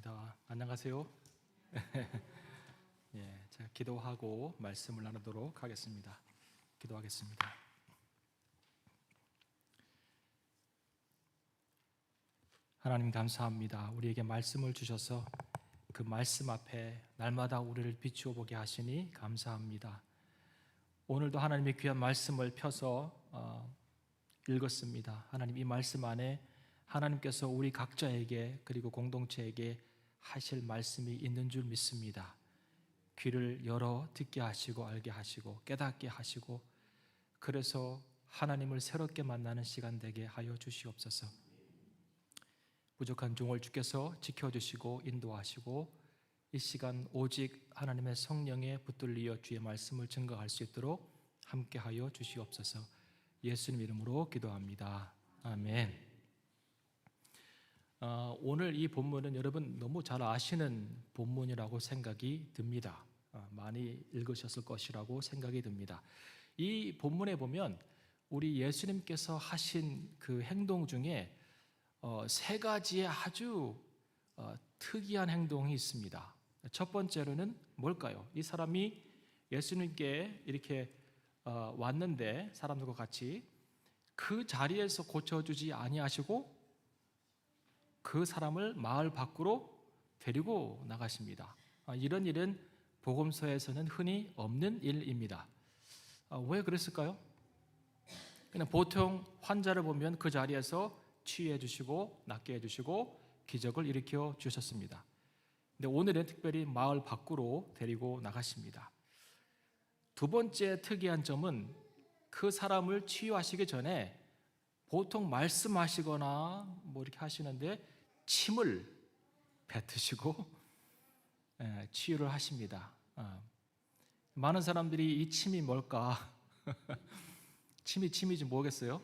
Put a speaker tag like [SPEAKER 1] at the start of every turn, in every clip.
[SPEAKER 1] 반갑습니다. 안녕하세요. 예, 제가 기도하고 말씀을 나누도록 하겠습니다. 기도하겠습니다. 하나님 감사합니다. 우리에게 말씀을 주셔서 그 말씀 앞에 날마다 우리를 비추어 보게 하시니 감사합니다. 오늘도 하나님의 귀한 말씀을 펴서 읽었습니다. 하나님, 이 말씀 안에 하나님께서 우리 각자에게 그리고 공동체에게 하실 말씀이 있는 줄 믿습니다. 귀를 열어 듣게 하시고 알게 하시고 깨닫게 하시고, 그래서 하나님을 새롭게 만나는 시간 되게 하여 주시옵소서. 부족한 종을 주께서 지켜주시고 인도하시고, 이 시간 오직 하나님의 성령에 붙들리어 주의 말씀을 증거할 수 있도록 함께 하여 주시옵소서. 예수님 이름으로 기도합니다. 아멘. 오늘 이 본문은 여러분 너무 잘 아시는 본문이라고 생각이 듭니다. 많이 읽으셨을 것이라고 생각이 듭니다. 이 본문에 보면 우리 예수님께서 하신 그 행동 중에 세 가지의 아주 특이한 행동이 있습니다. 첫 번째로는 뭘까요? 이 사람이 예수님께 이렇게 왔는데 사람들과 같이 그 자리에서 고쳐주지 아니하시고 그 사람을 마을 밖으로 데리고 나가십니다. 이런 일은 복음서에서는 흔히 없는 일입니다. 왜 그랬을까요? 그냥 보통 환자를 보면 그 자리에서 치유해 주시고 낫게 해주시고 기적을 일으켜 주셨습니다. 근데 오늘은 특별히 마을 밖으로 데리고 나가십니다. 두 번째 특이한 점은 그 사람을 치유하시기 전에 보통 말씀하시거나 뭐 이렇게 하시는데 침을 뱉으시고 치유를 하십니다. 많은 사람들이 이 침이 뭘까? 침이지 뭐겠어요?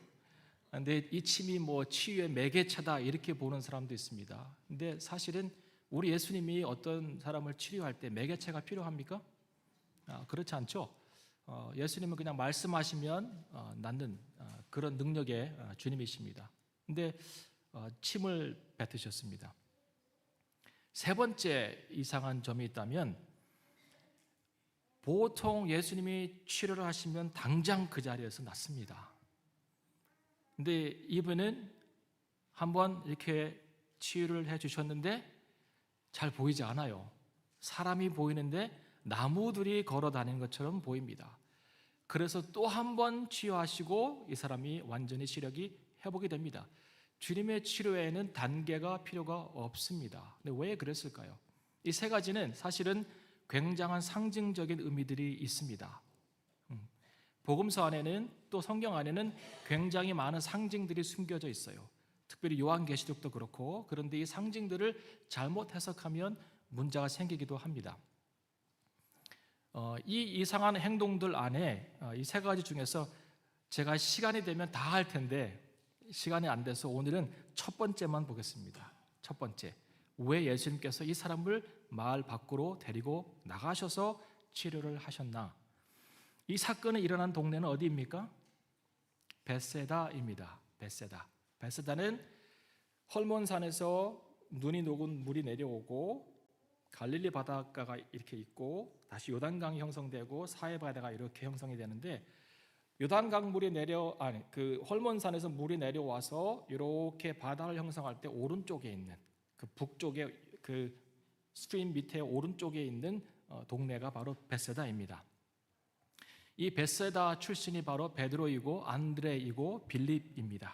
[SPEAKER 1] 근데 이 침이 뭐 치유의 매개체다 이렇게 보는 사람도 있습니다. 근데 사실은 우리 예수님이 어떤 사람을 치료할 때 매개체가 필요합니까? 그렇지 않죠. 예수님은 그냥 말씀하시면 낫는 그런 능력의 주님이십니다. 근데 침을 뱉으셨습니다. 세 번째 이상한 점이 있다면, 보통 예수님이 치료를 하시면 당장 그 자리에서 낫습니다. 근데 이분은 한번 이렇게 치유를 해주셨는데 잘 보이지 않아요. 사람이 보이는데 나무들이 걸어 다니는 것처럼 보입니다. 그래서 또 한 번 치유하시고 이 사람이 완전히 시력이 회복이 됩니다. 주님의 치료에는 단계가 필요가 없습니다. 근데 왜 그랬을까요? 이 세 가지는 사실은 굉장한 상징적인 의미들이 있습니다. 복음서 안에는, 또 성경 안에는 굉장히 많은 상징들이 숨겨져 있어요. 특별히 요한계시록도 그렇고. 그런데 이 상징들을 잘못 해석하면 문제가 생기기도 합니다. 이 이상한 행동들 안에 이 세 가지 중에서 제가 시간이 되면 다 할 텐데 시간이 안 돼서 오늘은 첫 번째만 보겠습니다. 첫 번째, 왜 예수님께서 이 사람을 마을 밖으로 데리고 나가셔서 치료를 하셨나? 이 사건이 일어난 동네는 어디입니까? 벳세다입니다. 벳세다는 헐몬산에서 눈이 녹은 물이 내려오고 갈릴리 바닷가가 이렇게 있고 다시 요단강이 형성되고 사해 바다가 이렇게 형성이 되는데, 요단강 물이 그 헐몬산에서 물이 내려와서 이렇게 바다를 형성할 때 오른쪽에 있는 그 북쪽에 그 스트림 밑에 오른쪽에 있는 동네가 바로 벳세다입니다. 이 벳세다 출신이 바로 베드로이고 안드레이고 빌립입니다.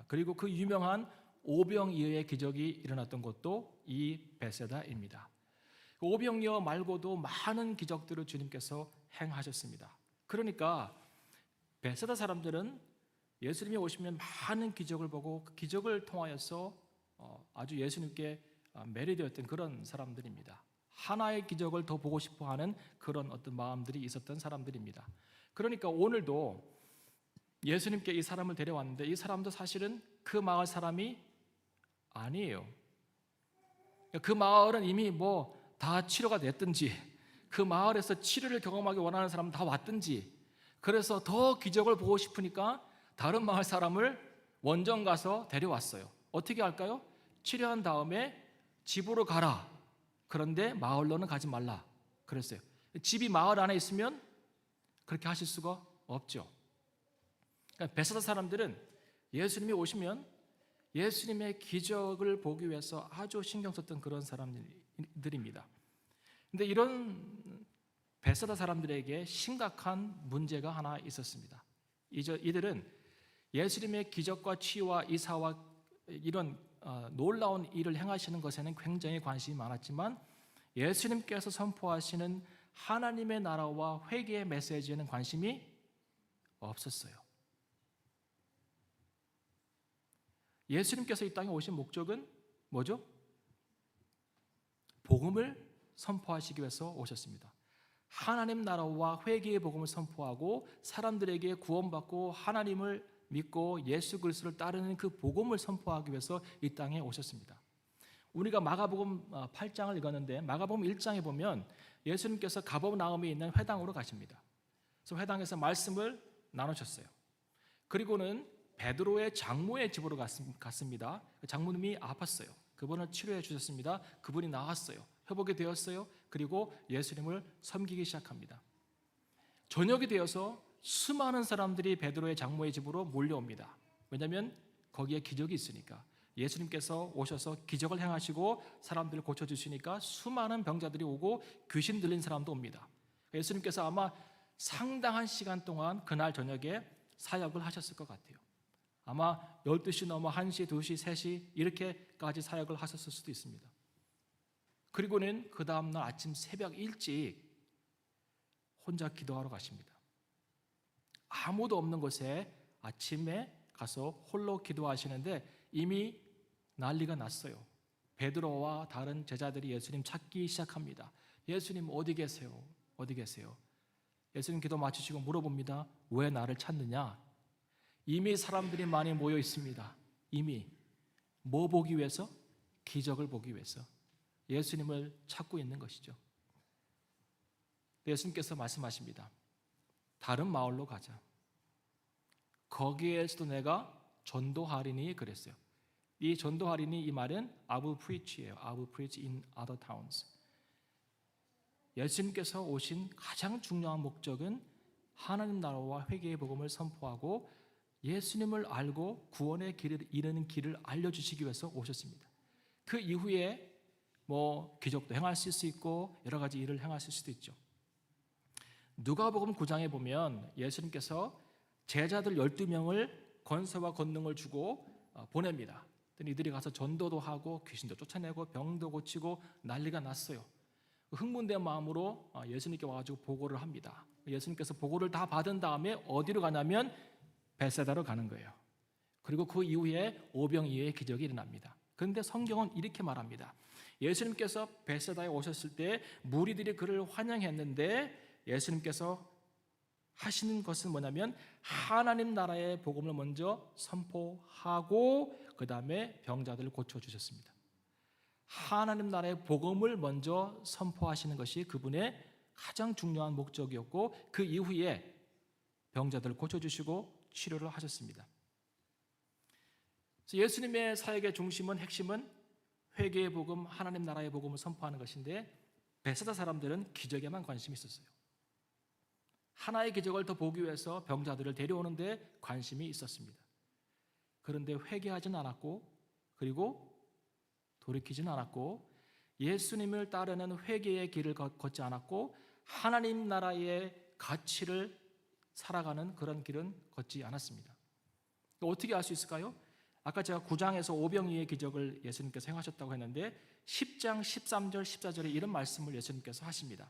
[SPEAKER 1] 그리고 그 유명한 오병이어의 기적이 일어났던 곳도 이 벳세다입니다. 그 오병이어 말고도 많은 기적들을 주님께서 행하셨습니다. 그러니까 벳세다 사람들은 예수님이 오시면 많은 기적을 보고 그 기적을 통하여서 아주 예수님께 매료되었던 그런 사람들입니다. 하나의 기적을 더 보고 싶어하는 그런 어떤 마음들이 있었던 사람들입니다. 그러니까 오늘도 예수님께 이 사람을 데려왔는데 이 사람도 사실은 그 마을 사람이 아니에요. 그 마을은 이미 뭐 다 치료가 됐든지, 그 마을에서 치료를 경험하기 원하는 사람은 다 왔든지, 그래서 더 기적을 보고 싶으니까 다른 마을 사람을 원정 가서 데려왔어요. 어떻게 할까요? 치료한 다음에 집으로 가라. 그런데 마을로는 가지 말라. 그랬어요. 집이 마을 안에 있으면 그렇게 하실 수가 없죠. 그러니까 베사다 사람들은 예수님이 오시면 예수님의 기적을 보기 위해서 아주 신경 썼던 그런 사람들입니다. 그런데 이런 베사다 사람들에게 심각한 문제가 하나 있었습니다. 이들은 예수님의 기적과 치유와 이사와 이런 놀라운 일을 행하시는 것에는 굉장히 관심이 많았지만 예수님께서 선포하시는 하나님의 나라와 회개의 메시지에는 관심이 없었어요. 예수님께서 이 땅에 오신 목적은 뭐죠? 복음을 선포하시기 위해서 오셨습니다. 하나님 나라와 회개의 복음을 선포하고 사람들에게 구원받고 하나님을 믿고 예수 그리스도를 따르는 그 복음을 선포하기 위해서 이 땅에 오셨습니다. 우리가 마가복음 8장을 읽었는데 마가복음 1장에 보면 예수님께서 가버나움에 있는 회당으로 가십니다. 그래서 회당에서 말씀을 나누셨어요. 그리고는 베드로의 장모의 집으로 갔습니다. 장모님이 아팠어요. 그분을 치료해 주셨습니다. 그분이 나았어요. 회복이 되었어요. 그리고 예수님을 섬기기 시작합니다. 저녁이 되어서 수많은 사람들이 베드로의 장모의 집으로 몰려옵니다. 왜냐하면 거기에 기적이 있으니까. 예수님께서 오셔서 기적을 행하시고 사람들을 고쳐주시니까 수많은 병자들이 오고 귀신 들린 사람도 옵니다. 예수님께서 아마 상당한 시간 동안 그날 저녁에 사역을 하셨을 것 같아요. 아마 12시 넘어 1시, 2시, 3시 이렇게까지 사역을 하셨을 수도 있습니다. 그리고는 그 다음날 아침 새벽 일찍 혼자 기도하러 가십니다. 아무도 없는 곳에 아침에 가서 홀로 기도하시는데 이미 난리가 났어요. 베드로와 다른 제자들이 예수님 찾기 시작합니다. 예수님 어디 계세요? 어디 계세요? 예수님 기도 마치시고 물어봅니다. 왜 나를 찾느냐? 이미 사람들이 많이 모여 있습니다. 이미 뭐 보기 위해서? 기적을 보기 위해서 예수님을 찾고 있는 것이죠. 예수님께서 말씀하십니다. 다른 마을로 가자. 거기에서도 내가 전도하리니 그랬어요. 이 전도하리니 이 말은 I will preach예요. I will preach in other towns. 예수님께서 오신 가장 중요한 목적은 하나님 나라와 회개의 복음을 선포하고 예수님을 알고 구원의 길을 이르는 길을 알려주시기 위해서 오셨습니다. 그 이후에 뭐 기적도 행하실 수 있고 여러 가지 일을 행하실 수도 있죠. 누가복음 9장에 보면 예수님께서 제자들 12명을 권세와 권능을 주고 보냅니다. 이들이 가서 전도도 하고 귀신도 쫓아내고 병도 고치고 난리가 났어요. 흥분된 마음으로 예수님께 와가지고 보고를 합니다. 예수님께서 보고를 다 받은 다음에 어디로 가냐면 베세다로 가는 거예요. 그리고 그 이후에 오병이어의 기적이 일어납니다. 그런데 성경은 이렇게 말합니다. 예수님께서 베세다에 오셨을 때 무리들이 그를 환영했는데 예수님께서 하시는 것은 뭐냐면 하나님 나라의 복음을 먼저 선포하고 그 다음에 병자들을 고쳐주셨습니다. 하나님 나라의 복음을 먼저 선포하시는 것이 그분의 가장 중요한 목적이었고 그 이후에 병자들을 고쳐주시고 치료를 하셨습니다. 그래서 예수님의 사역의 중심은 핵심은 회개의 복음, 하나님 나라의 복음을 선포하는 것인데 베세다 사람들은 기적에만 관심이 있었어요. 하나의 기적을 더 보기 위해서 병자들을 데려오는데 관심이 있었습니다. 그런데 회개하진 않았고 그리고 돌이키진 않았고 예수님을 따르는 회개의 길을 걷지 않았고 하나님 나라의 가치를 살아가는 그런 길은 걷지 않았습니다. 어떻게 알 수 있을까요? 아까 제가 9장에서 오병이의 기적을 예수님께서 행하셨다고 했는데 10장 13절 14절에 이런 말씀을 예수님께서 하십니다.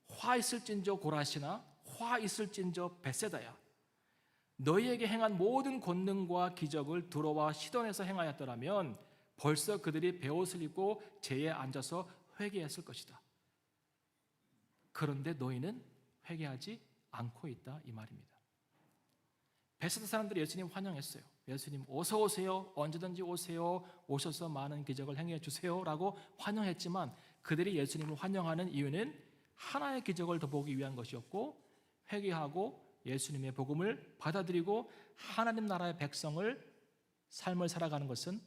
[SPEAKER 1] 화 있을진저 고라시나 화 있을진저 베세다야 너희에게 행한 모든 권능과 기적을 두로와 시돈에서 행하였더라면 벌써 그들이 베옷을 입고 제에 앉아서 회개했을 것이다. 그런데 너희는 회개하지 않고 있다 이 말입니다. 베세다 사람들이 예수님 환영했어요. 예수님 어서 오세요. 언제든지 오세요. 오셔서 많은 기적을 행해 주세요 라고 환영했지만 그들이 예수님을 환영하는 이유는 하나의 기적을 더 보기 위한 것이었고 회개하고 예수님의 복음을 받아들이고 하나님 나라의 백성을 삶을 살아가는 것은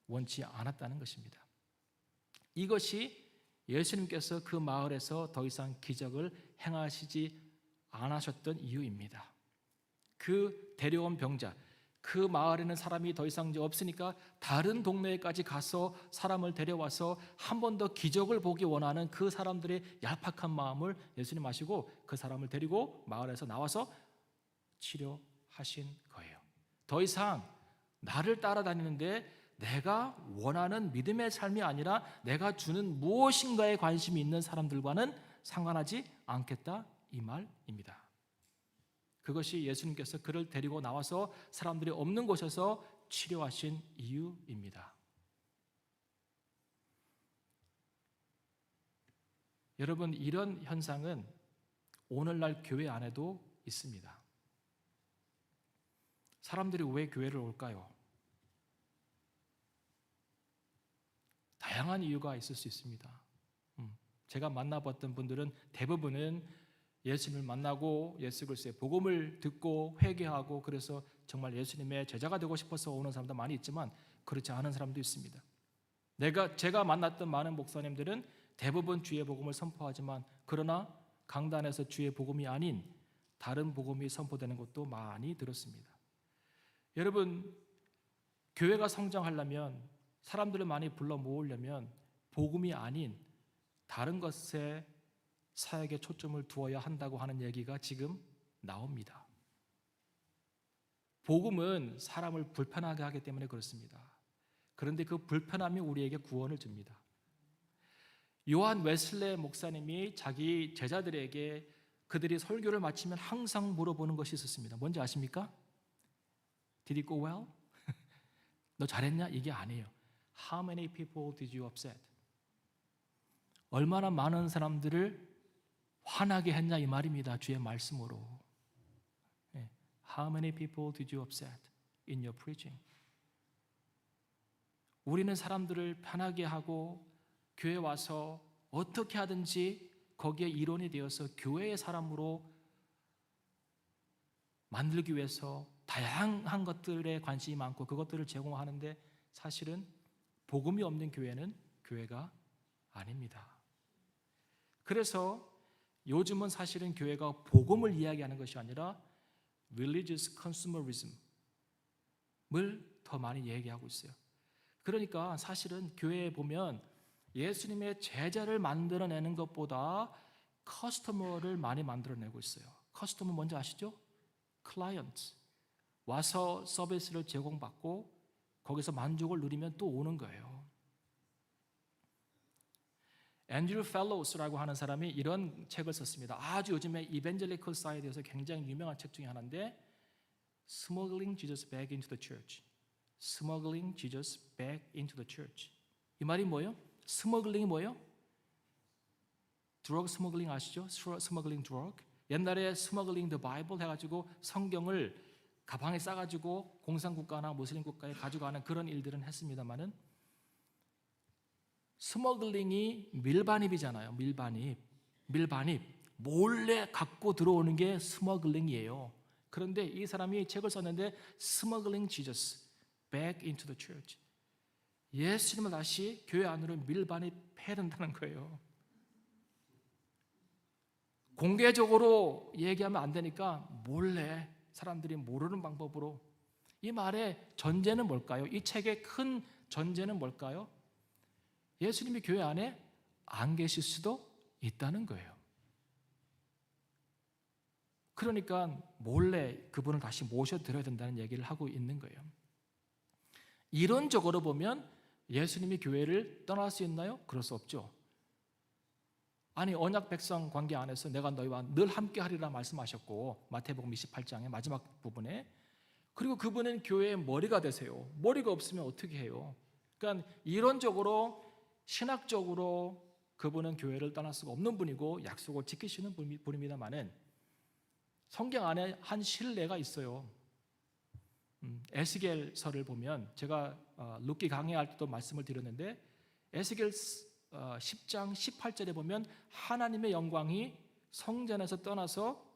[SPEAKER 1] 원치 않았다는 것입니다. 이것이 예수님께서 그 마을에서 더 이상 기적을 행하시지 않으셨던 이유입니다. 그 데려온 병자, 그 마을에는 사람이 더 이상 없으니까 다른 동네까지 가서 사람을 데려와서 한 번 더 기적을 보기 원하는 그 사람들의 얄팍한 마음을 예수님 아시고 그 사람을 데리고 마을에서 나와서 치료하신 거예요. 더 이상 나를 따라다니는데 내가 원하는 믿음의 삶이 아니라 내가 주는 무엇인가에 관심이 있는 사람들과는 상관하지 않겠다, 이 말입니다. 그것이 예수님께서 그를 데리고 나와서 사람들이 없는 곳에서 치료하신 이유입니다. 여러분, 이런 현상은 오늘날 교회 안에도 있습니다. 사람들이 왜 교회를 올까요? 다양한 이유가 있을 수 있습니다. 제가 만나봤던 분들은 대부분은 예수님을 만나고 예수 그리스도의 복음을 듣고 회개하고 그래서 정말 예수님의 제자가 되고 싶어서 오는 사람도 많이 있지만 그렇지 않은 사람도 있습니다. 제가 만났던 많은 목사님들은 대부분 주의 복음을 선포하지만 그러나 강단에서 주의 복음이 아닌 다른 복음이 선포되는 것도 많이 들었습니다. 여러분, 교회가 성장하려면 사람들을 많이 불러 모으려면 복음이 아닌 다른 것에 사역에 초점을 두어야 한다고 하는 얘기가 지금 나옵니다. 복음은 사람을 불편하게 하기 때문에 그렇습니다. 그런데 그 불편함이 우리에게 구원을 줍니다. 요한 웨슬레 목사님이 자기 제자들에게 그들이 설교를 마치면 항상 물어보는 것이 있었습니다. 뭔지 아십니까? Did it go well? 너 잘했냐? 이게 아니에요. How many people did you upset? 얼마나 많은 사람들을 화나게 했냐 이 말입니다. 주의 말씀으로. How many people did you upset in your preaching? 우리는 사람들을 편하게 하고 교회 와서 어떻게 하든지 거기에 일원이 되어서 교회의 사람으로 만들기 위해서 다양한 것들에 관심이 많고 그것들을 제공하는데 사실은 복음이 없는 교회는 교회가 아닙니다. 그래서 요즘은 사실은 교회가 복음을 이야기하는 것이 아니라 religious consumerism을 더 많이 얘기하고 있어요. 그러니까 사실은 교회에 보면 예수님의 제자를 만들어내는 것보다 커스터머를 많이 만들어내고 있어요. 커스터머 뭔지 아시죠? 클라이언트. 와서 서비스를 제공받고 거기서 만족을 누리면 또 오는 거예요. 앤드류 펠로우스라고 하는 사람이 이런 책을 썼습니다. 아주 요즘에 이벤젤리컬 사이드에서 굉장히 유명한 책 중에 하나인데 Smuggling Jesus Back into the Church. Smuggling Jesus Back into the Church. 이 말이 뭐예요? 스머글링이 뭐예요? 드러그 스머글링 아시죠? 스머글링 드러그. 옛날에 스머글링 더 바이블 해가지고 성경을 가방에 싸가지고 공산국가나 무슬림 국가에 가져가는 그런 일들은 했습니다만은 스머글링이 밀반입이잖아요. 밀반입 몰래 갖고 들어오는 게 스머글링이에요. 그런데 이 사람이 책을 썼는데 Smuggling Jesus Back into the Church. 예수님을 다시 교회 안으로 밀반입해야 된다는 거예요. 공개적으로 얘기하면 안 되니까 몰래 사람들이 모르는 방법으로. 이 말의 전제는 뭘까요? 이 책의 큰 전제는 뭘까요? 예수님이 교회 안에 안 계실 수도 있다는 거예요. 그러니까 몰래 그분을 다시 모셔드려야 된다는 얘기를 하고 있는 거예요. 이론적으로 보면 예수님이 교회를 떠날 수 있나요? 그럴 수 없죠. 아니 언약 백성 관계 안에서 내가 너희와 늘 함께 하리라 말씀하셨고 마태복음 28장의 마지막 부분에 그리고 그분은 교회의 머리가 되세요. 머리가 없으면 어떻게 해요? 그러니까 이론적으로 신학적으로 그분은 교회를 떠날 수가 없는 분이고 약속을 지키시는 분입니다만은 성경 안에 한 신뢰가 있어요. 에스겔서를 보면 제가 룻기 강해할 때도 말씀을 드렸는데 에스겔 10장 18절에 보면 하나님의 영광이 성전에서 떠나서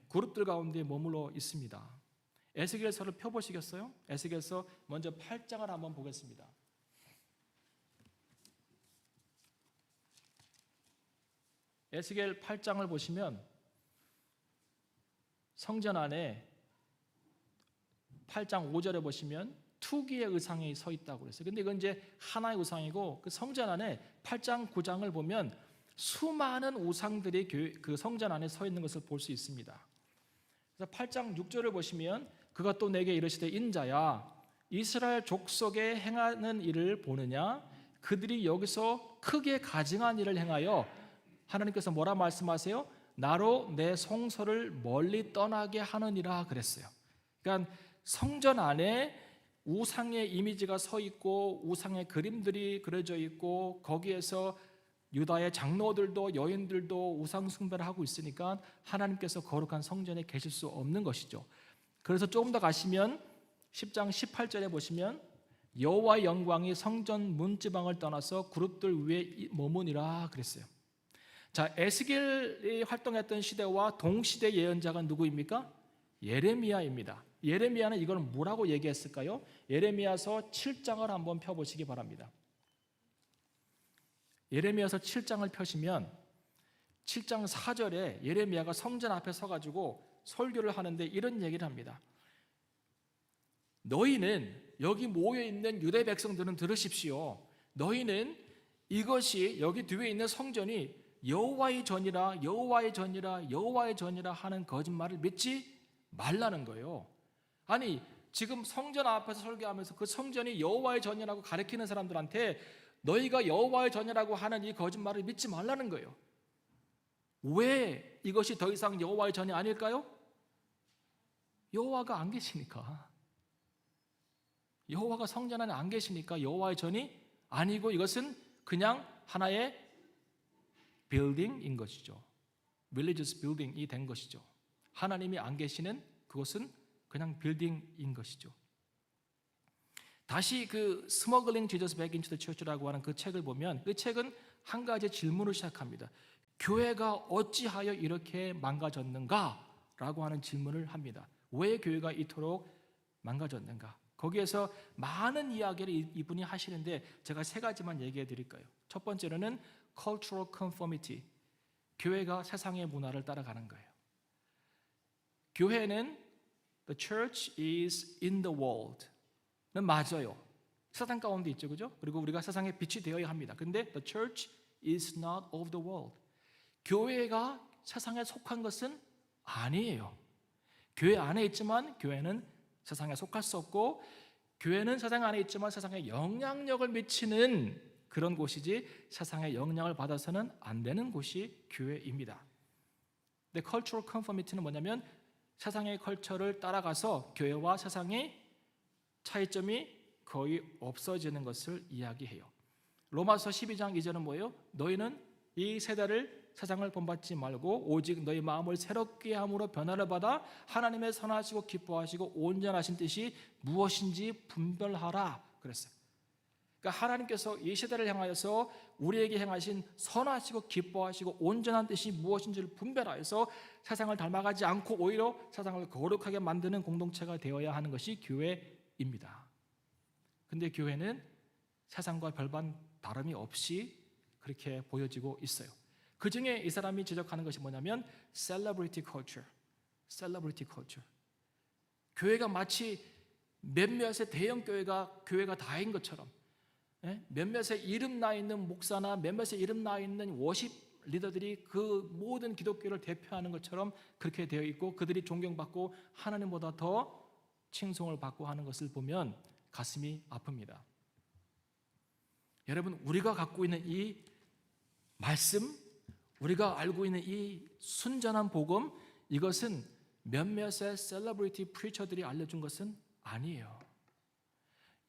[SPEAKER 1] 그룹들 가운데 머물러 있습니다. 에스겔서를 펴보시겠어요? 에스겔서 먼저 8장을 한번 보겠습니다. 에스겔 8장을 보시면 성전 안에 8장 5절에 보시면 투기의 의상이 서 있다고 그랬어요. 근데 이건 이제 하나의 우상이고 그 성전 안에 8장 9장을 보면 수많은 우상들이 그 성전 안에 서 있는 것을 볼 수 있습니다. 그래서 8장 6절을 보시면 그가 또 내게 이르시되 인자야 이스라엘 족속에 행하는 일을 보느냐 그들이 여기서 크게 가증한 일을 행하여 하나님께서 뭐라 말씀하세요? 나로 내 성소를 멀리 떠나게 하느니라 그랬어요. 그러니까 성전 안에 우상의 이미지가 서 있고 우상의 그림들이 그려져 있고 거기에서 유다의 장로들도 여인들도 우상 숭배를 하고 있으니까 하나님께서 거룩한 성전에 계실 수 없는 것이죠. 그래서 조금 더 가시면 10장 18절에 보시면 여호와의 영광이 성전 문지방을 떠나서 그룹들 위에 머무니라 그랬어요. 자, 에스겔이 활동했던 시대와 동시대 예언자가 누구입니까? 예레미야입니다. 예레미야는 이걸 뭐라고 얘기했을까요? 예레미야서 7장을 한번 펴보시기 바랍니다. 예레미야서 7장을 펴시면 7장 4절에 예레미야가 성전 앞에 서가지고 설교를 하는데 이런 얘기를 합니다. 너희는 여기 모여있는 유대 백성들은 들으십시오. 너희는 이것이 여기 뒤에 있는 성전이 여호와의 전이라 여호와의 전이라 여호와의 전이라 하는 거짓말을 믿지 말라는 거예요. 아니 지금 성전 앞에서 설교하면서 그 성전이 여호와의 전이라고 가리키는 사람들한테 너희가 여호와의 전이라고 하는 이 거짓말을 믿지 말라는 거예요. 왜 이것이 더 이상 여호와의 전이 아닐까요? 여호와가 안 계시니까. 여호와가 성전 안에 안 계시니까 여호와의 전이 아니고 이것은 그냥 하나의 빌딩인 것이죠. religious building이 된 것이죠. 하나님이 안 계시는 그것은 그냥 빌딩인 것이죠. 다시 그 Smuggling Jesus Back into the Church라고 하는 그 책을 보면 그 책은 한 가지 질문을 시작합니다. 교회가 어찌하여 이렇게 망가졌는가? 라고 하는 질문을 합니다. 왜 교회가 이토록 망가졌는가? 거기에서 많은 이야기를 이분이 하시는데 제가 세 가지만 얘기해 드릴까요? 첫 번째로는 cultural conformity. 교회가 세상의 문화를 따라가는 거예요. 교회는 the church is in the world. 는 맞아요. 세상 가운데 있죠, 그죠? 그리고 우리가 세상에 빛이 되어야 합니다. 근데 the church is not of the world. 교회가 세상에 속한 것은 아니에요. 교회 안에 있지만 교회는 세상에 속할 수 없고 교회는 세상 안에 있지만 세상에 영향력을 미치는 그런 곳이지 세상에 영향을 받아서는 안 되는 곳이 교회입니다. 근데 cultural conformity는 뭐냐면 세상의 컬처를 따라가서 교회와 세상의 차이점이 거의 없어지는 것을 이야기해요. 로마서 12장 2절은 뭐예요? 너희는 이 세대를 세상을 본받지 말고 오직 너희 마음을 새롭게 함으로 변화를 받아 하나님의 선하시고 기뻐하시고 온전하신 뜻이 무엇인지 분별하라 그랬어요. 그러니까 하나님께서 이 시대를 향하여서 우리에게 행하신 선하시고 기뻐하시고 온전한 뜻이 무엇인지를 분별하여서 세상을 닮아가지 않고 오히려 세상을 거룩하게 만드는 공동체가 되어야 하는 것이 교회입니다. 근데 교회는 세상과 별반 다름이 없이 그렇게 보여지고 있어요. 그 중에 이 사람이 지적하는 것이 뭐냐면 celebrity culture. 교회가 마치 몇몇의 대형 교회가 다인 것처럼 몇몇의 이름 나 있는 목사나 몇몇의 이름 나 있는 워십 리더들이 그 모든 기독교를 대표하는 것처럼 그렇게 되어 있고 그들이 존경받고 하나님보다 더 칭송을 받고 하는 것을 보면 가슴이 아픕니다. 여러분, 우리가 갖고 있는 이 말씀, 우리가 알고 있는 이 순전한 복음, 이것은 몇몇의 셀러브리티 프리처들이 알려준 것은 아니에요.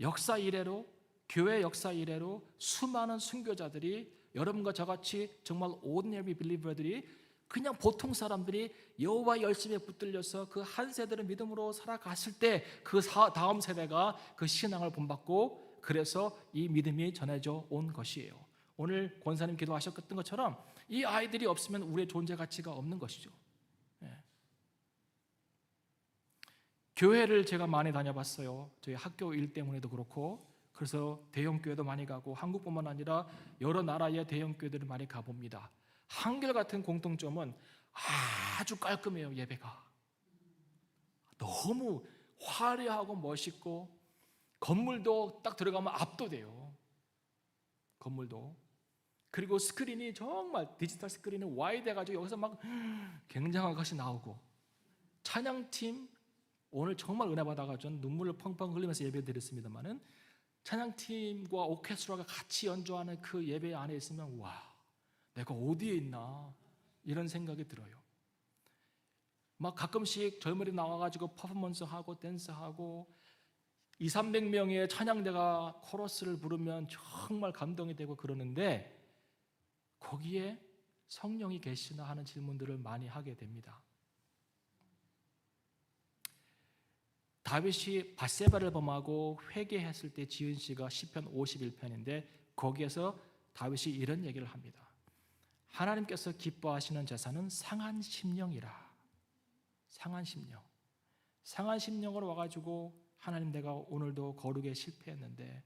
[SPEAKER 1] 역사 이래로, 교회 역사 이래로 수많은 순교자들이 여러분과 저같이 정말 ordinary believer들이 그냥 보통 사람들이 여호와 열심에 붙들려서 그 한 세대를 믿음으로 살아갔을 때 그 다음 세대가 그 신앙을 본받고 그래서 이 믿음이 전해져 온 것이에요. 오늘 권사님 기도하셨던 것처럼 이 아이들이 없으면 우리의 존재 가치가 없는 것이죠. 교회를 제가 많이 다녀봤어요. 저희 학교 일 때문에도 그렇고 그래서 대형 교회도 많이 가고 한국뿐만 아니라 여러 나라의 대형 교회들을 많이 가봅니다. 한결같은 공통점은 아주 깔끔해요. 예배가 너무 화려하고 멋있고, 건물도 딱 들어가면 압도돼요. 건물도. 그리고 스크린이 정말 디지털 스크린이 와이드해가지고 여기서 막 굉장한 것이 나오고, 찬양팀 오늘 정말 은혜 받아가지고 눈물을 펑펑 흘리면서 예배 드렸습니다만은, 찬양팀과 오케스트라가 같이 연주하는 그 예배 안에 있으면 와, 내가 어디에 있나 이런 생각이 들어요. 막 가끔씩 젊은이 나와가지고 퍼포먼스하고 댄스하고 200~300명의 찬양대가 코러스를 부르면 정말 감동이 되고 그러는데, 거기에 성령이 계시나 하는 질문들을 많이 하게 됩니다. 다윗이 밧세바를 범하고 회개했을 때 지은 시가 시편 51편인데 거기에서 다윗이 이런 얘기를 합니다. 하나님께서 기뻐하시는 제사는 상한 심령이라. 상한 심령. 상한 심령으로 와가지고 하나님, 내가 오늘도 거룩에 실패했는데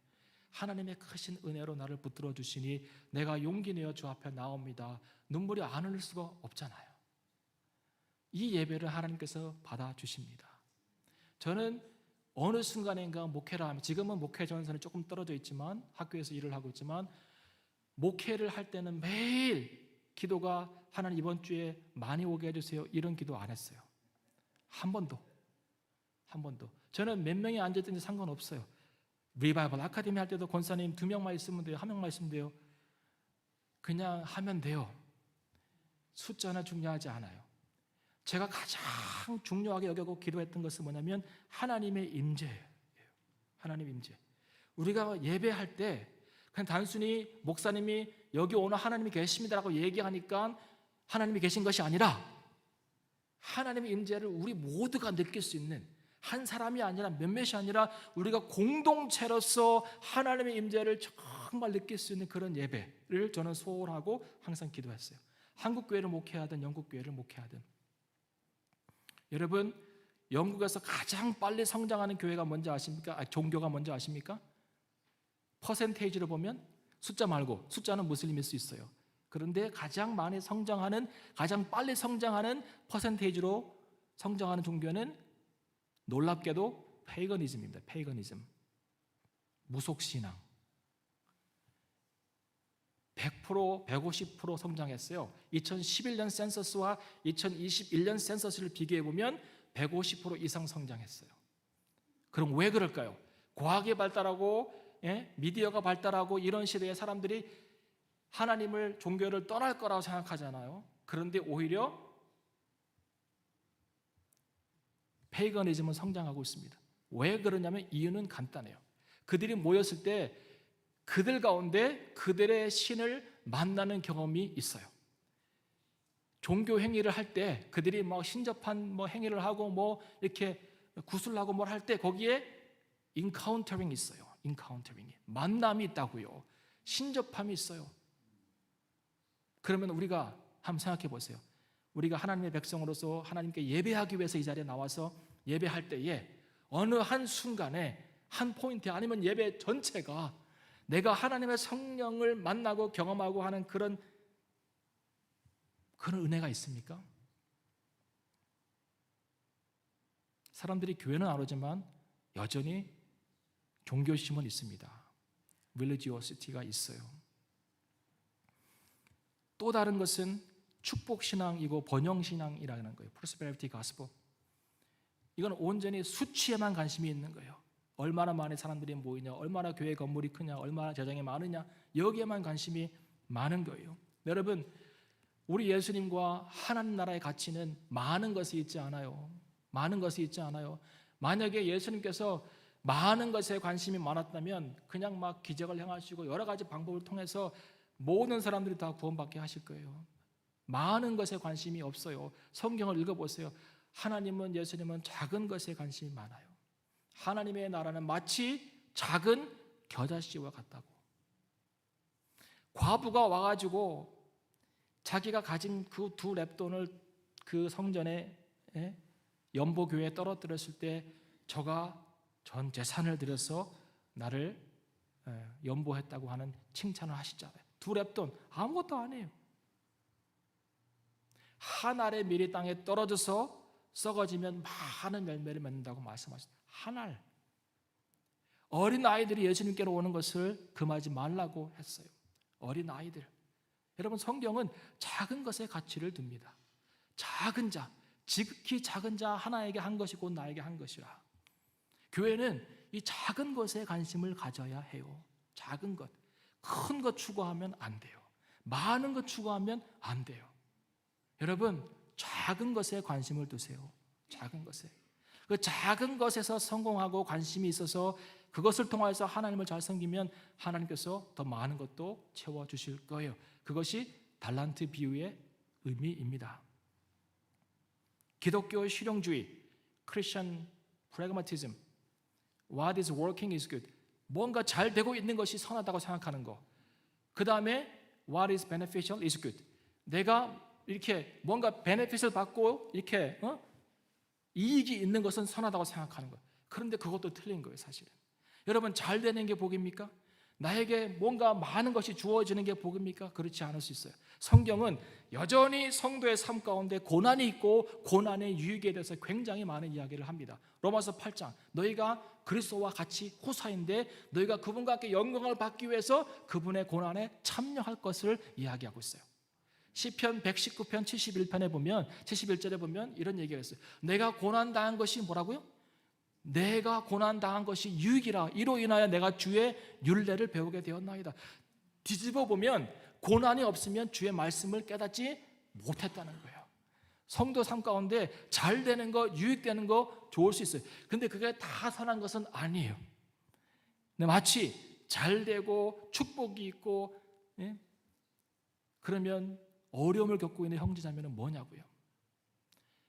[SPEAKER 1] 하나님의 크신 은혜로 나를 붙들어 주시니 내가 용기 내어 주 앞에 나옵니다. 눈물이 안 흘릴 수가 없잖아요. 이 예배를 하나님께서 받아주십니다. 저는 어느 순간인가 목회를 하면, 지금은 목회 전선이 조금 떨어져 있지만 학교에서 일을 하고 있지만, 목회를 할 때는 매일 기도가 하나님 이번 주에 많이 오게 해주세요 이런 기도 안 했어요. 한 번도. 저는 몇 명이 앉아있든지 상관없어요. 리바이벌 아카데미 할 때도 권사님 2명만 있으면 돼요, 1명만 있으면 돼요. 그냥 하면 돼요. 숫자는 중요하지 않아요. 제가 가장 중요하게 여기고 기도했던 것은 뭐냐면 하나님의 임재예요. 하나님 임재. 우리가 예배할 때 그냥 단순히 목사님이 여기 오늘 하나님이 계십니다라고 얘기하니까 하나님이 계신 것이 아니라, 하나님의 임재를 우리 모두가 느낄 수 있는, 한 사람이 아니라 몇몇이 아니라 우리가 공동체로서 하나님의 임재를 정말 느낄 수 있는 그런 예배를 저는 소원하고 항상 기도했어요. 한국 교회를 목회하든 영국 교회를 목회하든. 여러분, 영국에서 가장 빨리 성장하는 교회가 뭔지 아십니까? 종교가 뭔지 아십니까? 퍼센테이지로 보면 숫자 말고, 숫자는 무슬림일 수 있어요. 그런데 가장 많이 성장하는, 가장 빨리 성장하는 퍼센테이지로 성장하는 종교는 놀랍게도 페이거니즘입니다. 페이거니즘. 무속신앙. 100%, 150% 성장했어요. 2011년 센서스와 2021년 센서스를 비교해보면 150% 이상 성장했어요. 그럼 왜 그럴까요? 과학이 발달하고 미디어가 발달하고 이런 시대에 사람들이 하나님을, 종교를 떠날 거라고 생각하잖아요. 그런데 오히려 페이거니즘은 성장하고 있습니다. 왜 그러냐면 이유는 간단해요. 그들이 모였을 때 그들 가운데 그들의 신을 만나는 경험이 있어요. 종교 행위를 할 때 그들이 막 신접한 행위를 하고 이렇게 구슬하고 뭘 할 때 거기에 인카운터링이 있어요. 인카운터링이, 만남이 있다고요. 신접함이 있어요. 그러면 우리가 한번 생각해 보세요. 우리가 하나님의 백성으로서 하나님께 예배하기 위해서 이 자리에 나와서 예배할 때에 어느 한 순간에 한 포인트, 아니면 예배 전체가 내가 하나님의 성령을 만나고 경험하고 하는 그런 은혜가 있습니까? 사람들이 교회는 안 오지만 여전히 종교심은 있습니다. 릴리지오시티가 있어요. 또 다른 것은 축복신앙이고 번영신앙이라는 거예요. 프로스페리티 가스포. 이건 온전히 수치에만 관심이 있는 거예요. 얼마나 많은 사람들이 모이냐, 얼마나 교회 건물이 크냐, 얼마나 재정이 많으냐, 여기에만 관심이 많은 거예요. 여러분, 우리 예수님과 하나님 나라의 가치는 많은 것이 있지 않아요. 많은 것이 있지 않아요. 만약에 예수님께서 많은 것에 관심이 많았다면 그냥 막 기적을 행하시고 여러 가지 방법을 통해서 모든 사람들이 다 구원받게 하실 거예요. 많은 것에 관심이 없어요. 성경을 읽어보세요. 하나님은, 예수님은 작은 것에 관심이 많아요. 하나님의 나라는 마치 작은 겨자씨와 같다고. 과부가 와가지고 자기가 가진 그 2렙돈을 그 성전에 연보교회에 떨어뜨렸을 때 저가 전 재산을 들여서 나를 연보했다고 하는 칭찬을 하시잖아요. 2렙돈 아무것도 아니에요. 한 알의 밀이 땅에 떨어져서 썩어지면 많은 열매를 맺는다고 말씀하셨습니다. 한 알. 어린 아이들이 예수님께로 오는 것을 금하지 말라고 했어요. 어린 아이들. 여러분, 성경은 작은 것에 가치를 둡니다. 작은 자, 지극히 작은 자 하나에게 한 것이 곧 나에게 한 것이라. 교회는 이 작은 것에 관심을 가져야 해요. 작은 것. 큰 것 추구하면 안 돼요. 많은 것 추구하면 안 돼요. 여러분, 작은 것에 관심을 두세요. 작은 것에. 그 작은 것에서 성공하고 관심이 있어서 그것을 통해서 하나님을 잘 섬기면 하나님께서 더 많은 것도 채워주실 거예요. 그것이 달란트 비유의 의미입니다. 기독교 실용주의, Christian pragmatism, what is working is good. 뭔가 잘 되고 있는 것이 선하다고 생각하는 거. 그 다음에 what is beneficial is good. 내가 이렇게 뭔가 베네핏을 받고 이렇게 이익이 있는 것은 선하다고 생각하는 거예요. 그런데 그것도 틀린 거예요, 사실은. 여러분, 잘 되는 게 복입니까? 나에게 뭔가 많은 것이 주어지는 게 복입니까? 그렇지 않을 수 있어요. 성경은 여전히 성도의 삶 가운데 고난이 있고 고난의 유익에 대해서 굉장히 많은 이야기를 합니다. 로마서 8장, 너희가 그리스도와 같이 호사인데 너희가 그분과 함께 영광을 받기 위해서 그분의 고난에 참여할 것을 이야기하고 있어요. 시편 119편 71편에 보면 71절에 보면 이런 얘기가 있어요. 내가 고난당한 것이 뭐라고요? 내가 고난당한 것이 유익이라. 이로 인하여 내가 주의 율례를 배우게 되었나이다. 뒤집어 보면 고난이 없으면 주의 말씀을 깨닫지 못했다는 거예요. 성도 삶 가운데 잘 되는 거, 유익되는 거 좋을 수 있어요. 근데 그게 다 선한 것은 아니에요. 근데 마치 잘 되고 축복이 있고 그러면 어려움을 겪고 있는 형제자매는 뭐냐고요?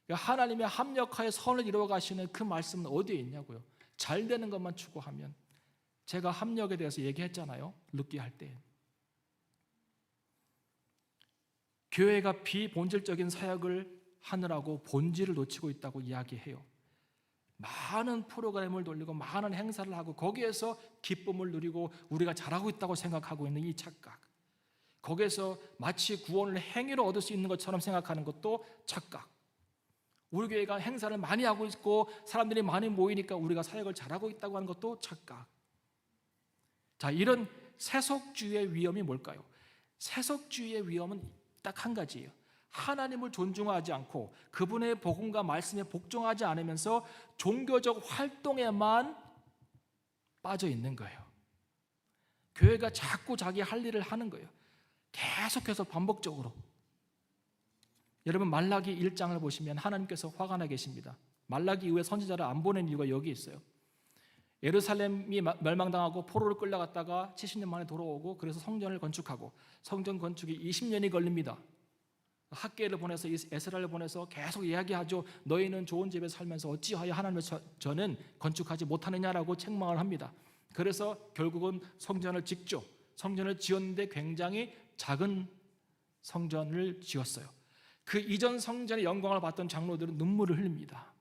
[SPEAKER 1] 하나님의 합력하여 선을 이루어 가시는 그 말씀은 어디에 있냐고요? 잘 되는 것만 추구하면. 제가 합력에 대해서 얘기했잖아요, 룻기 할 때. 교회가 비본질적인 사역을 하느라고 본질을 놓치고 있다고 이야기해요. 많은 프로그램을 돌리고 많은 행사를 하고 거기에서 기쁨을 누리고 우리가 잘하고 있다고 생각하고 있는 이 착각, 거기에서 마치 구원을 행위로 얻을 수 있는 것처럼 생각하는 것도 착각. 우리 교회가 행사를 많이 하고 있고 사람들이 많이 모이니까 우리가 사역을 잘하고 있다고 하는 것도 착각. 자, 이런 세속주의의 위험이 뭘까요? 세속주의의 위험은 딱 한 가지예요. 하나님을 존중하지 않고 그분의 복음과 말씀에 복종하지 않으면서 종교적 활동에만 빠져 있는 거예요. 교회가 자꾸 자기 할 일을 하는 거예요. 계속해서 반복적으로. 여러분, 말라기 1장을 보시면 하나님께서 화가 나 계십니다. 말라기 이후에 선지자를 안 보낸 이유가 여기 있어요. 예루살렘이 멸망당하고 포로를 끌려갔다가 70년 만에 돌아오고 그래서 성전을 건축하고 성전 건축이 20년이 걸립니다. 학개를 보내서 에스라를 보내서 계속 이야기하죠. 너희는 좋은 집에 살면서 어찌하여 하나님의 전은 건축하지 못하느냐라고 책망을 합니다. 그래서 결국은 성전을 짓죠. 성전을 지었는데 굉장히 작은 성전을 지었어요. 그 이전 성전의 영광을 봤던 장로들은 눈물을 흘립니다.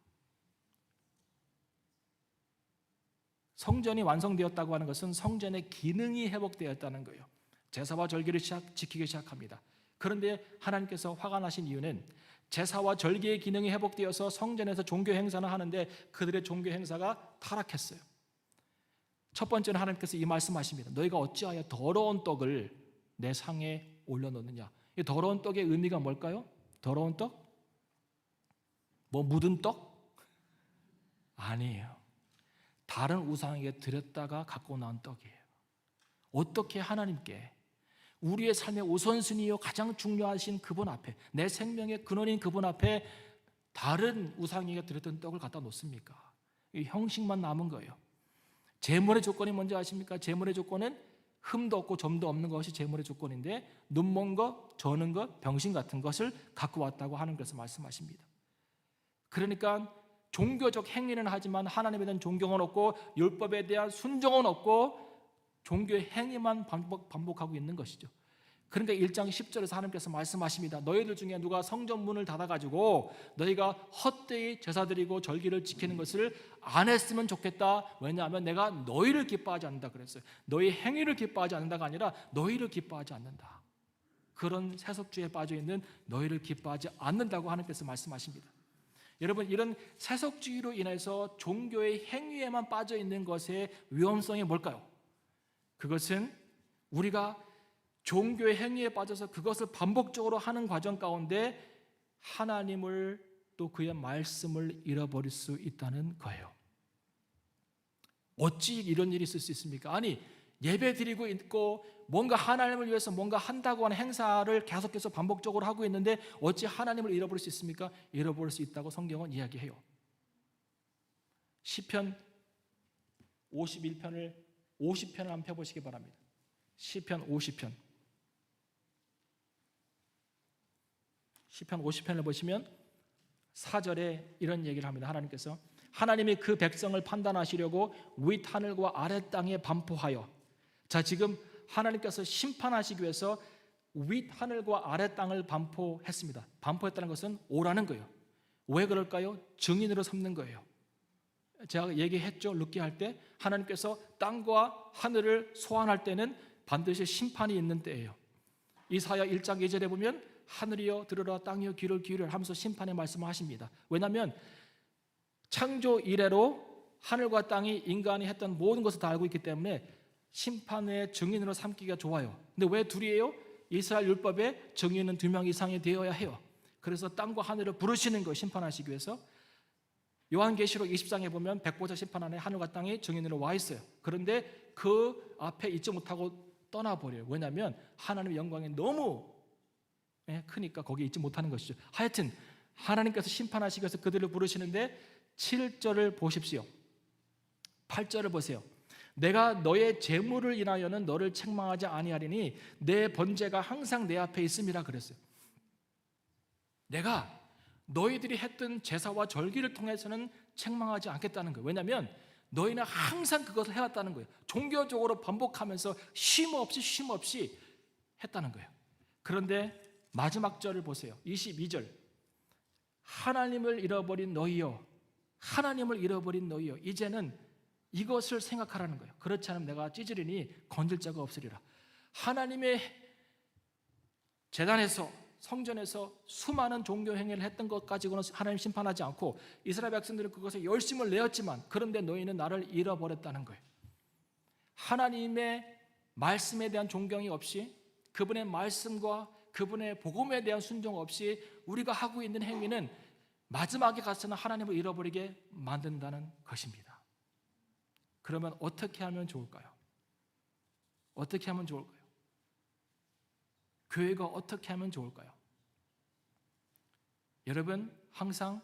[SPEAKER 1] 성전이 완성되었다고 하는 것은 성전의 기능이 회복되었다는 거예요. 제사와 절기를 지키기 시작합니다. 그런데 하나님께서 화가 나신 이유는 제사와 절기의 기능이 회복되어서 성전에서 종교 행사를 하는데 그들의 종교 행사가 타락했어요. 첫 번째는 하나님께서 이 말씀하십니다. 너희가 어찌하여 더러운 떡을 내 상에 올려놓느냐. 이 더러운 떡의 의미가 뭘까요? 더러운 떡? 뭐 묻은 떡? 아니에요. 다른 우상에게 드렸다가 갖고 나온 떡이에요. 어떻게 하나님께 우리의 삶의 우선순위요 가장 중요하신 그분 앞에, 내 생명의 근원인 그분 앞에 다른 우상에게 드렸던 떡을 갖다 놓습니까? 이 형식만 남은 거예요. 제물의 조건이 뭔지 아십니까? 제물의 조건은 흠도 없고 점도 없는 것이 제물의 조건인데 눈먼 것, 저는 것, 병신 같은 것을 갖고 왔다고 하는 것을 말씀하십니다. 그러니까 종교적 행위는 하지만 하나님에 대한 존경은 없고 율법에 대한 순종은 없고 종교의 행위만 반복하고 있는 것이죠. 그러니까 1장 10절에서 하나님께서 말씀하십니다. 너희들 중에 누가 성전 문을 닫아가지고 너희가 헛되이 제사 드리고 절기를 지키는 것을 안 했으면 좋겠다. 왜냐하면 내가 너희를 기뻐하지 않는다 그랬어요. 너희 행위를 기뻐하지 않는다가 아니라 너희를 기뻐하지 않는다. 그런 세속주의에 빠져 있는 너희를 기뻐하지 않는다고 하나님께서 말씀하십니다. 여러분, 이런 세속주의로 인해서 종교의 행위에만 빠져 있는 것의 위험성이 뭘까요? 그것은 우리가 종교의 행위에 빠져서 그것을 반복적으로 하는 과정 가운데 하나님을 또 그의 말씀을 잃어버릴 수 있다는 거예요. 어찌 이런 일이 있을 수 있습니까? 아니, 예배 드리고 있고 뭔가 하나님을 위해서 뭔가 한다고 하는 행사를 계속해서 반복적으로 하고 있는데 어찌 하나님을 잃어버릴 수 있습니까? 잃어버릴 수 있다고 성경은 이야기해요. 시편 51편을 50편을 한번 펴보시기 바랍니다. 시편 50편. 시편 50편을 보시면 4절에 이런 얘기를 합니다. 하나님께서 하나님이 그 백성을 판단하시려고 윗하늘과 아래 땅에 반포하여, 자, 지금 하나님께서 심판하시기 위해서 윗하늘과 아래 땅을 반포했습니다. 반포했다는 것은 오라는 거예요. 왜 그럴까요? 증인으로 삼는 거예요. 제가 얘기했죠. 룻기 할 때 하나님께서 땅과 하늘을 소환할 때는 반드시 심판이 있는 때예요. 이사야 1장 2절에 보면 하늘이여 들으라, 땅이여 귀를 기울이라 하면서 심판의 말씀을 하십니다. 왜냐하면 창조 이래로 하늘과 땅이 인간이 했던 모든 것을 다 알고 있기 때문에 심판의 증인으로 삼기가 좋아요. 근데 왜 둘이에요? 이스라엘 율법에 증인은 2명 이상이 되어야 해요. 그래서 땅과 하늘을 부르시는 거예요. 심판하시기 위해서. 요한계시록 20장에 보면 백보자 심판 안에 하늘과 땅이 증인으로 와 있어요. 그런데 그 앞에 있지 못하고 떠나버려요. 왜냐하면 하나님의 영광이 너무 크니까 거기에 있지 못하는 것이죠. 하여튼 하나님께서 심판하시기 위해서 그들을 부르시는데 7절을 보십시오. 8절을 보세요. 내가 너의 재물을 인하여는 너를 책망하지 아니하리니 내 번제가 항상 내 앞에 있음이라 그랬어요. 내가 너희들이 했던 제사와 절기를 통해서는 책망하지 않겠다는 거예요. 왜냐하면 너희는 항상 그것을 해왔다는 거예요. 종교적으로 반복하면서 쉼없이 했다는 거예요. 그런데 마지막 절을 보세요. 22절. 하나님을 잃어버린 너희여, 하나님을 잃어버린 너희여, 이제는 이것을 생각하라는 거예요. 그렇지 않으면 내가 찌질이니 건질 자가 없으리라. 하나님의 제단에서, 성전에서 수많은 종교 행위를 했던 것 가지고는 하나님 심판하지 않고 이스라엘 백성들은 그것에 열심을 내었지만 그런데 너희는 나를 잃어버렸다는 거예요. 하나님의 말씀에 대한 존경이 없이, 그분의 말씀과 그분의 복음에 대한 순종 없이 우리가 하고 있는 행위는 마지막에 가서는 하나님을 잃어버리게 만든다는 것입니다. 그러면 어떻게 하면 좋을까요? 어떻게 하면 좋을까요? 교회가 어떻게 하면 좋을까요? 여러분, 항상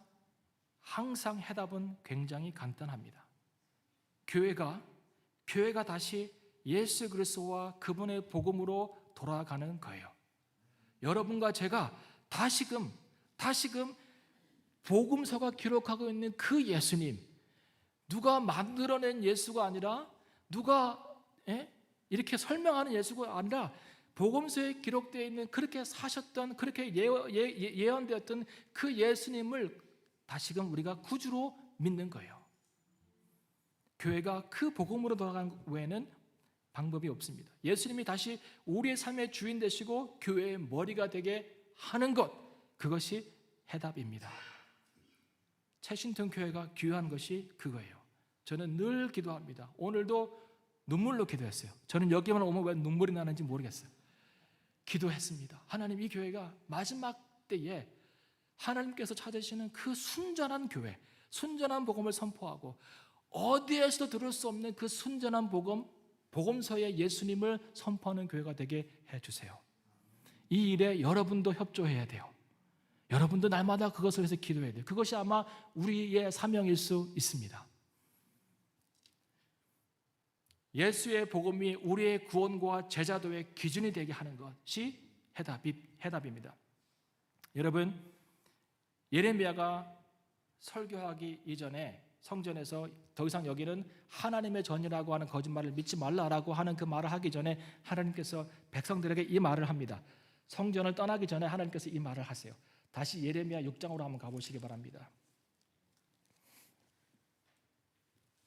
[SPEAKER 1] 해답은 굉장히 간단합니다. 교회가 다시 예수 그리스도와 그분의 복음으로 돌아가는 거예요. 여러분과 제가 다시금 복음서가 기록하고 있는 그 예수님, 누가 만들어낸 예수가 아니라, 누가 이렇게 설명하는 예수가 아니라 복음서에 기록되어 있는, 그렇게 사셨던, 그렇게 예언되었던 그 예수님을 다시금 우리가 구주로 믿는 거예요. 교회가 그 복음으로 돌아가는 외에는 방법이 없습니다. 예수님이 다시 우리의 삶의 주인 되시고 교회의 머리가 되게 하는 것, 그것이 해답입니다. 채신통 교회가 귀한 것이 그거예요. 저는 늘 기도합니다. 오늘도 눈물로 기도했어요. 저는 여기만 오면 왜 눈물이 나는지 모르겠어요. 기도했습니다. 하나님, 이 교회가 마지막 때에 하나님께서 찾으시는 그 순전한 교회, 순전한 복음을 선포하고 어디에서도 들을 수 없는 그 순전한 복음서의 예수님을 선포하는 교회가 되게 해주세요. 이 일에 여러분도 협조해야 돼요. 여러분도 날마다 그것을 위해서 기도해야 돼요. 그것이 아마 우리의 사명일 수 있습니다. 예수의 복음이 우리의 구원과 제자도의 기준이 되게 하는 것이 해답입니다. 여러분, 예레미야가 설교하기 이전에 성전에서 더 이상 여기는 하나님의 전이라고 하는 거짓말을 믿지 말라라고 하는 그 말을 하기 전에 하나님께서 백성들에게 이 말을 합니다. 성전을 떠나기 전에 하나님께서 이 말을 하세요. 다시 예레미야 6장으로 한번 가보시기 바랍니다.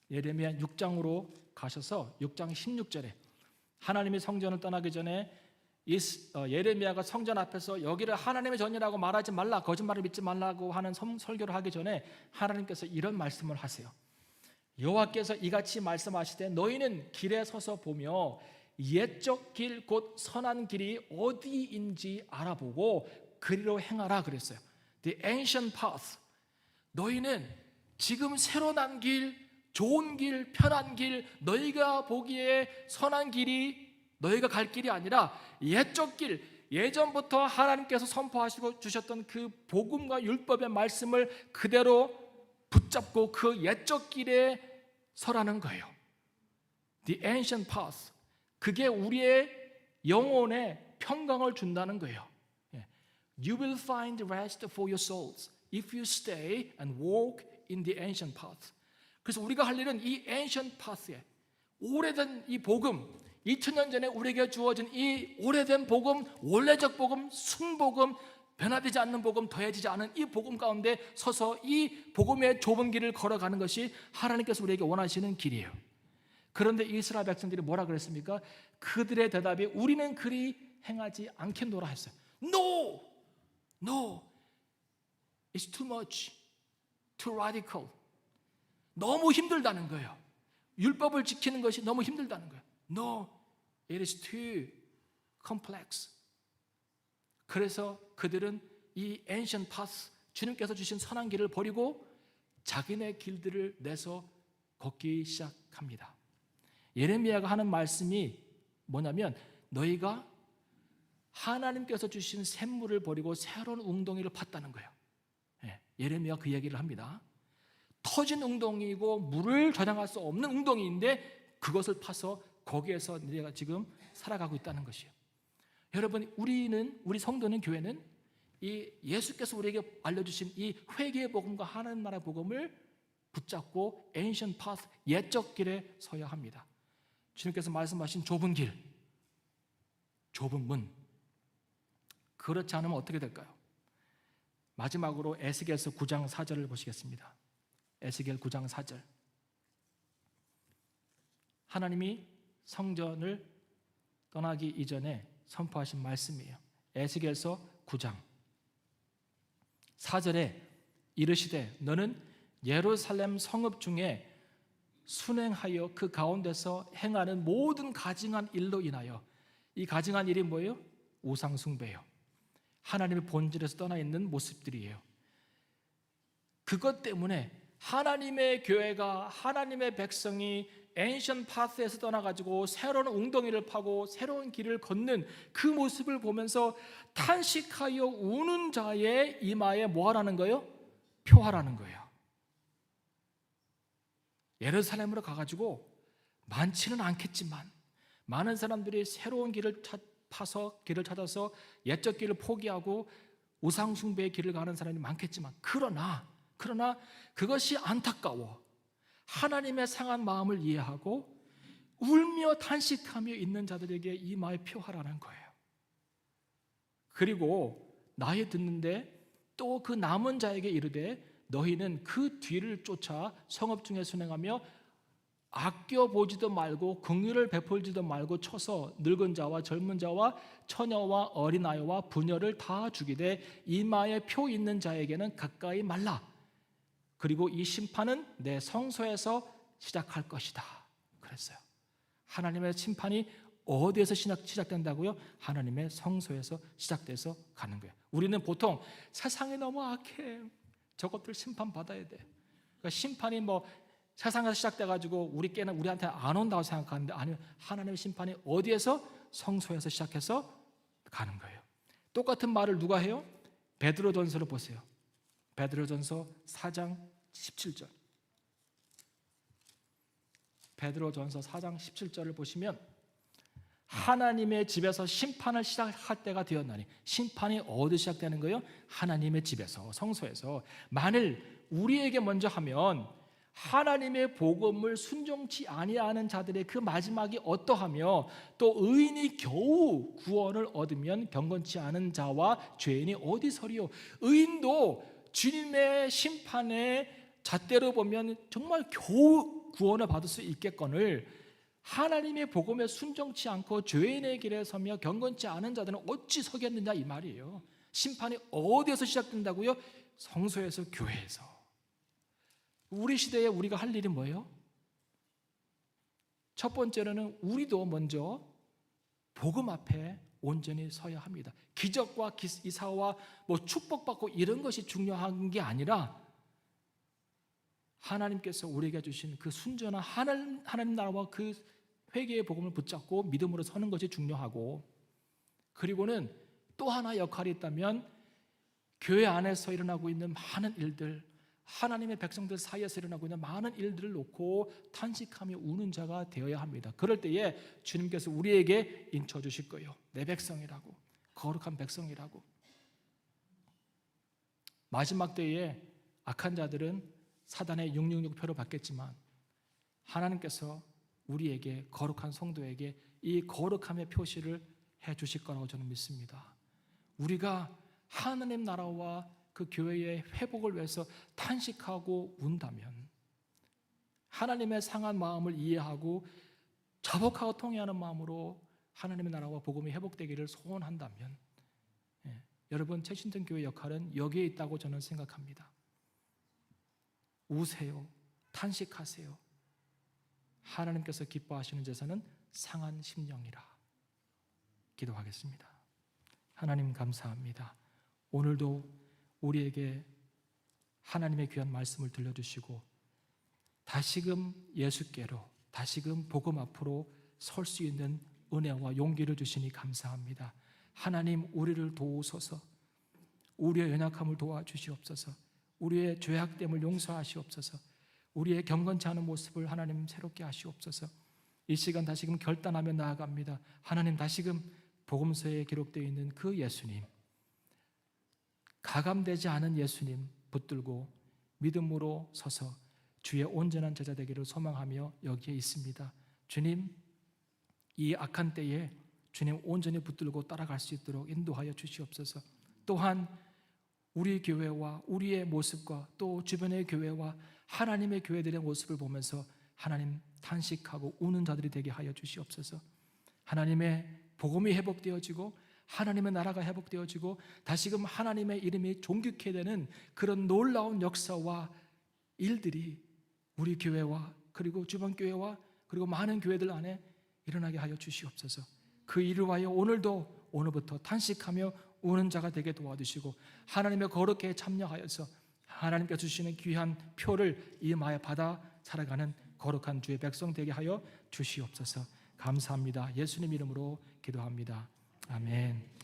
[SPEAKER 1] 예레미야 6장으로 가셔서 6장 16절에 하나님이 성전을 떠나기 전에 예레미야가 성전 앞에서 여기를 하나님의 전이라고 말하지 말라, 거짓말을 믿지 말라고 하는 설교를 하기 전에 하나님께서 이런 말씀을 하세요. 여호와께서 이같이 말씀하시되 너희는 길에 서서 보며 옛적 길 곧 선한 길이 어디인지 알아보고 그리로 행하라 그랬어요. The ancient path. 너희는 지금 새로 난 길, 좋은 길, 편한 길, 너희가 보기에 선한 길이 너희가 갈 길이 아니라 옛적 길, 예전부터 하나님께서 선포하시고 주셨던 그 복음과 율법의 말씀을 그대로 붙잡고 그 옛적 길에 서라는 거예요. The ancient path. 그게 우리의 영혼에 평강을 준다는 거예요. You will find rest for your souls if you stay and walk in the ancient path. 그래서 우리가 할 일은 이 ancient path에 오래된 이 복음, 2000년 전에 우리에게 주어진 이 오래된 복음, 원래적 복음, 순복음, 변화되지 않는 복음, 더해지지 않은 이 복음 가운데 서서 이 복음의 좁은 길을 걸어가는 것이 하나님께서 우리에게 원하시는 길이에요. 그런데 이스라엘 백성들이 뭐라 그랬습니까? 그들의 대답이 우리는 그리 행하지 않겠노라 했어요. No! No! It's too much. Too radical. 너무 힘들다는 거예요. 율법을 지키는 것이 너무 힘들다는 거예요. No, it is too complex. 그래서 그들은 이 ancient path, 주님께서 주신 선한 길을 버리고 자기네 길들을 내서 걷기 시작합니다. 예레미야가 하는 말씀이 뭐냐면 너희가 하나님께서 주신 샘물을 버리고 새로운 웅덩이를 팠다는 거예요. 예레미야가 그 얘기를 합니다. 터진 웅덩이고 물을 저장할 수 없는 웅덩이인데 그것을 파서 거기에서 내가 지금 살아가고 있다는 것이에요. 여러분, 우리 성도는, 교회는 이 예수께서 우리에게 알려주신 이 회개의 복음과 하나님 나라의 복음을 붙잡고 ancient path, 옛적 길에 서야 합니다. 주님께서 말씀하신 좁은 길, 좁은 문. 그렇지 않으면 어떻게 될까요? 마지막으로 에스겔서 9장 4절을 보시겠습니다. 에스겔 9장 4절. 하나님이 성전을 떠나기 이전에 선포하신 말씀이에요. 에스겔서 9장 4절에 이르시되 너는 예루살렘 성읍 중에 순행하여 그 가운데서 행하는 모든 가증한 일로 인하여, 이 가증한 일이 뭐예요? 우상 숭배예요. 하나님의 본질에서 떠나 있는 모습들이에요. 그것 때문에 하나님의 교회가, 하나님의 백성이 ancient path에서 떠나가지고 새로운 웅덩이를 파고 새로운 길을 걷는 그 모습을 보면서 탄식하여 우는 자의 이마에 뭐 하라는 거예요? 표하라는 거예요. 예루살렘으로 가가지고 많지는 않겠지만 많은 사람들이 새로운 길을 파서 길을 찾아서 옛적 길을 포기하고 우상숭배의 길을 가는 사람이 많겠지만 그러나 그것이 안타까워 하나님의 상한 마음을 이해하고 울며 탄식하며 있는 자들에게 이마에 표하라는 거예요. 그리고 나의 듣는데 또 그 남은 자에게 이르되 너희는 그 뒤를 쫓아 성읍 중에 순행하며 아껴보지도 말고 긍휼을 베풀지도 말고 쳐서 늙은 자와 젊은 자와 처녀와 어린아이와 부녀를 다 죽이되 이마에 표 있는 자에게는 가까이 말라. 그리고 이 심판은 내 성소에서 시작할 것이다 그랬어요. 하나님의 심판이 어디에서 시작된다고요? 하나님의 성소에서 시작돼서 가는 거예요. 우리는 보통 세상이 너무 악해, 저것들 심판받아야 돼. 그러니까 심판이 뭐 세상에서 시작돼가지고 우리한테 안 온다고 생각하는데 아니요, 하나님의 심판이 어디에서? 성소에서 시작해서 가는 거예요. 똑같은 말을 누가 해요? 베드로전서를 보세요. 베드로전서 4장 17절. 베드로전서 4장 17절을 보시면 하나님의 집에서 심판을 시작할 때가 되었나니, 심판이 어디 시작되는 거예요? 하나님의 집에서, 성소에서. 만일 우리에게 먼저 하면 하나님의 복음을 순종치 아니하는 자들의 그 마지막이 어떠하며 또 의인이 겨우 구원을 얻으면 경건치 않은 자와 죄인이 어디 서리요. 의인도 주님의 심판에 잣대로 보면 정말 겨우 구원을 받을 수 있겠거늘 하나님의 복음에 순종치 않고 죄인의 길에 서며 경건치 않은 자들은 어찌 서겠느냐 이 말이에요. 심판이 어디에서 시작된다고요? 성소에서, 교회에서. 우리 시대에 우리가 할 일이 뭐예요? 첫 번째로는 우리도 먼저 복음 앞에 온전히 서야 합니다. 기적과 이사와 축복받고 이런 것이 중요한 게 아니라 하나님께서 우리에게 주신 그 순전한 하나님 나라와 그 회개의 복음을 붙잡고 믿음으로 서는 것이 중요하고, 그리고는 또 하나 역할이 있다면 교회 안에서 일어나고 있는 많은 일들, 하나님의 백성들 사이에서 일어나고 있는 많은 일들을 놓고 탄식하며 우는 자가 되어야 합니다. 그럴 때에 주님께서 우리에게 인쳐주실 거예요. 내 백성이라고, 거룩한 백성이라고. 마지막 때에 악한 자들은 사단의 666표를 받겠지만 하나님께서 우리에게, 거룩한 성도에게 이 거룩함의 표시를 해주실 거라고 저는 믿습니다. 우리가 하나님 나라와 그 교회의 회복을 위해서 탄식하고 운다면, 하나님의 상한 마음을 이해하고 자복하고 통회하는 마음으로 하나님의 나라와 복음이 회복되기를 소원한다면, 여러분 최신전 교회 역할은 여기에 있다고 저는 생각합니다. 우세요, 탄식하세요. 하나님께서 기뻐하시는 제사는 상한 심령이라. 기도하겠습니다. 하나님 감사합니다. 오늘도 우리에게 하나님의 귀한 말씀을 들려주시고 다시금 예수께로, 다시금 복음 앞으로 설 수 있는 은혜와 용기를 주시니 감사합니다. 하나님, 우리를 도우소서. 우리의 연약함을 도와주시옵소서. 우리의 죄악됨을 용서하시옵소서. 우리의 경건치 않은 모습을 하나님 새롭게 하시옵소서. 이 시간 다시금 결단하며 나아갑니다. 하나님, 다시금 복음서에 기록되어 있는 그 예수님, 가감되지 않은 예수님 붙들고 믿음으로 서서 주의 온전한 제자 되기를 소망하며 여기에 있습니다. 주님, 이 악한 때에 주님 온전히 붙들고 따라갈 수 있도록 인도하여 주시옵소서. 또한 우리 교회와 우리의 모습과 또 주변의 교회와 하나님의 교회들의 모습을 보면서 하나님 탄식하고 우는 자들이 되게 하여 주시옵소서. 하나님의 복음이 회복되어지고 하나님의 나라가 회복되어지고 다시금 하나님의 이름이 존귀케 되는 그런 놀라운 역사와 일들이 우리 교회와 그리고 주변 교회와 그리고 많은 교회들 안에 일어나게 하여 주시옵소서. 그 일을 위하여 오늘부터 탄식하며 우는 자가 되게 도와주시고 하나님의 거룩에 참여하여서 하나님께서 주시는 귀한 표를 이 마에 받아 살아가는 거룩한 주의 백성 되게 하여 주시옵소서. 감사합니다. 예수님 이름으로 기도합니다. 아멘.